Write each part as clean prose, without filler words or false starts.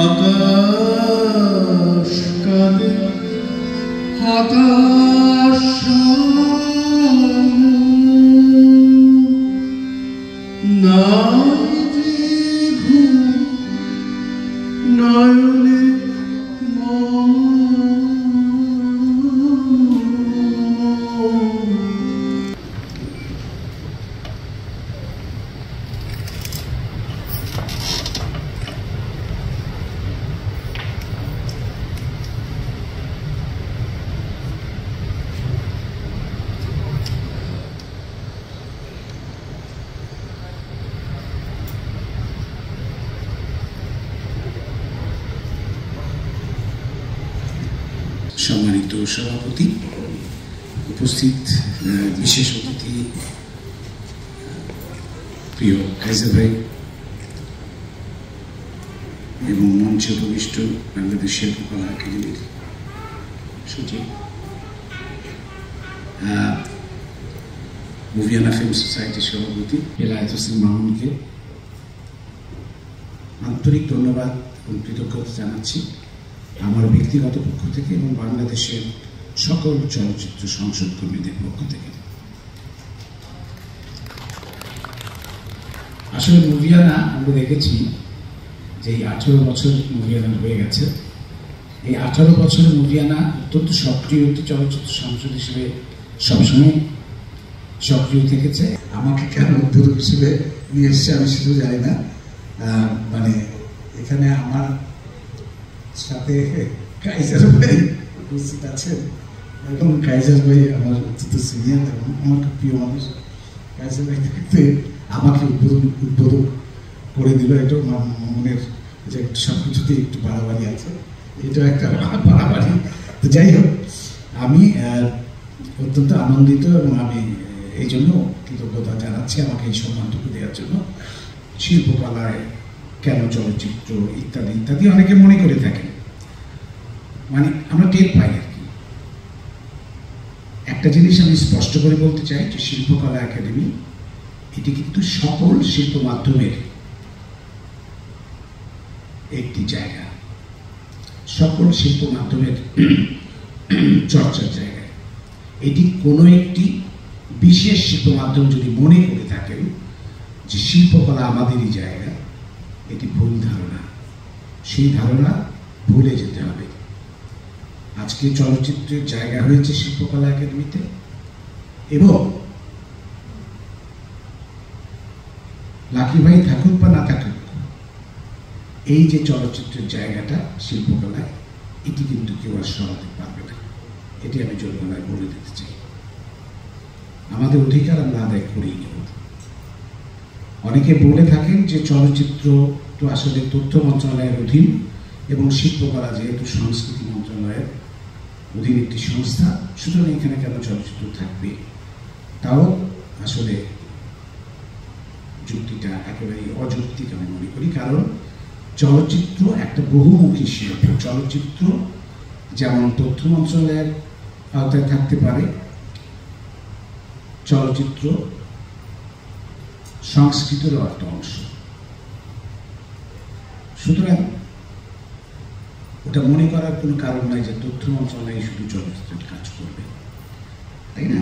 আকাশ কাঁদে হতাশ নাই যে ঘুম নয়নে সম্মানিত সভাপতি, উপস্থিত বিশেষ অতিথি, প্রিয় কাইজার ভাই এবং মঞ্চে উপবিষ্ট বাংলাদেশ শিল্পকলা একাডেমির সচিব, মুভিয়ানা ফিল্ম সোসাইটির সভাপতি বেলায়েত হোসেন মামুনকে আন্তরিক ধন্যবাদ এবং কৃতজ্ঞতা জানাচ্ছি আমার ব্যক্তিগত পক্ষ থেকে এবং বাংলাদেশের সকল চলচ্চিত্র সংসদ কর্মীদের পক্ষ থেকে। আসলে মুভিয়ানা আমরা দেখেছি যে এই 18 বছর মুভিয়ানা হয়ে গেছে। এই 18 বছরের মুভিয়ানা অত্যন্ত সক্রিয় একটি চলচ্চিত্র সংসদ হিসেবে সবসময় সক্রিয় থেকেছে। আমাকে কেন উদ্বোধক হিসেবে নিয়ে এসছে আমি শুধু জানি না, মানে এখানে আমার সাথে কাইজার ভাই উপস্থিত আছেন এবং কাইজার ভাই আমার অত্যন্ত সিনিয়র এবং আমার খুব প্রিয় মানুষ। কাইজার ভাই থাকতে আমাকে উদ্বোধক করে দিল। এটা মনের যে সব কিছুতেই একটু বাড়াবাড়ি আছে, এটা একটা বাড়াবাড়ি। তো যাই হোক, আমি অত্যন্ত আনন্দিত এবং আমি এই জন্য কৃতজ্ঞতা জানাচ্ছি আমাকে এই সম্মানটুকু দেওয়ার জন্য। শিল্পকলায় কেন চলচ্চিত্র ইত্যাদি ইত্যাদি অনেকে মনে করে থাকেন, মানে আমরা টের পাই আর কি। একটা জিনিস আমি স্পষ্ট করে বলতে চাই যে শিল্পকলা একাডেমি এটি কিন্তু সকল শিল্প মাধ্যমের একটি জায়গা, সকল শিল্প মাধ্যমের চর্চার জায়গা। এটি কোনো একটি বিশেষ শিল্প মাধ্যম যদি মনে করে থাকেন যে শিল্পকলা আমাদেরই জায়গা, এটি ভুল ধারণা। সেই ধারণা ভুলে যেতে হবে। আজকে চলচ্চিত্রের জায়গা হয়েছে শিল্পকলা একাডেমিতে এবং লাকি ভাই থাকুক বা না থাকুক, এই যে চলচ্চিত্রের জায়গাটা শিল্পকলায়, এটি কিন্তু কেউ আর সরাতে পারবে না। এটি আমি জোরগলায় বলে দিতে চাই। আমাদের অধিকার আমরা আদায় করেই নেব। অনেকে বলে থাকেন যে চলচ্চিত্র তো আসলে তথ্য মন্ত্রণালয়ের অধীন এবং শিল্পকলা যেহেতু সংস্কৃতি মন্ত্রণালয়ের অধীন একটি সংস্থা, সুতরাং এখানে কেন চলচ্চিত্র থাকবে। তাও আসলে যুক্তিটা একেবারেই অযৌক্তিক আমি মনে করি। কারণ চলচ্চিত্র একটা বহুমুখী শিল্প। চলচ্চিত্র যেমন তথ্য মন্ত্রণালয়ের আওতায় থাকতে পারে, চলচ্চিত্র সংস্কৃতিরও একটা অংশ। সুতরাং ওটা মনে করার কোনো কারণ নাই যে তথ্য মন্ত্রণালয় শুধু চলচ্চিত্রের কাজ করবে, তাই না?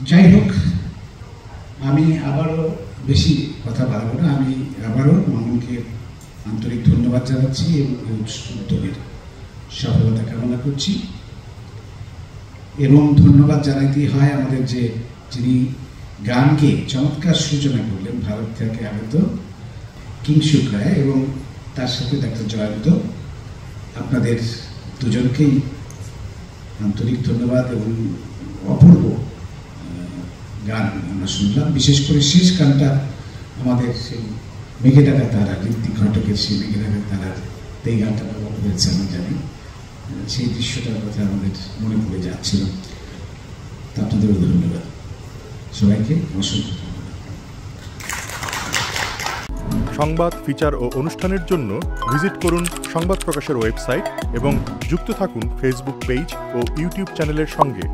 যাই হোক, আমি আবারও বেশি কথা বাড়াবো না। আমি আবারও মামুনকে আন্তরিক ধন্যবাদ জানাচ্ছি এবং উদ্যোগের সফলতা কামনা করছি। এবং ধন্যবাদ জানাইতে হয় আমাদের যিনি গানকে চমৎকার সূচনা করলেন, ভারত থেকে আগত কিংশুক রায় এবং তার সাথে ডাক্তার জয়ন্ত, আপনাদের দুজনকেই আন্তরিক ধন্যবাদ। এবং অপূর্ব গান আমরা শুনলাম, বিশেষ করে শেষ গানটা আমাদের সেই মেঘে ডাকা তারা, ঋত্বিক ঘটকের সেই মেঘে ডাকা তারার এই গানটা ব্যবহার হয়েছে আমি জানি। সেই দৃশ্যটার কথা আমাদের মনে পড়ে যাচ্ছিল। তা আপনাদেরও ধন্যবাদ, সবাইকে অসংখ্য ধন্যবাদ। সংবাদ, ফিচার ও অনুষ্ঠানের জন্য ভিজিট করুন সংবাদ প্রকাশের ওয়েবসাইট এবং যুক্ত থাকুন ফেসবুক পেজ ও ইউটিউব চ্যানেলের সঙ্গে।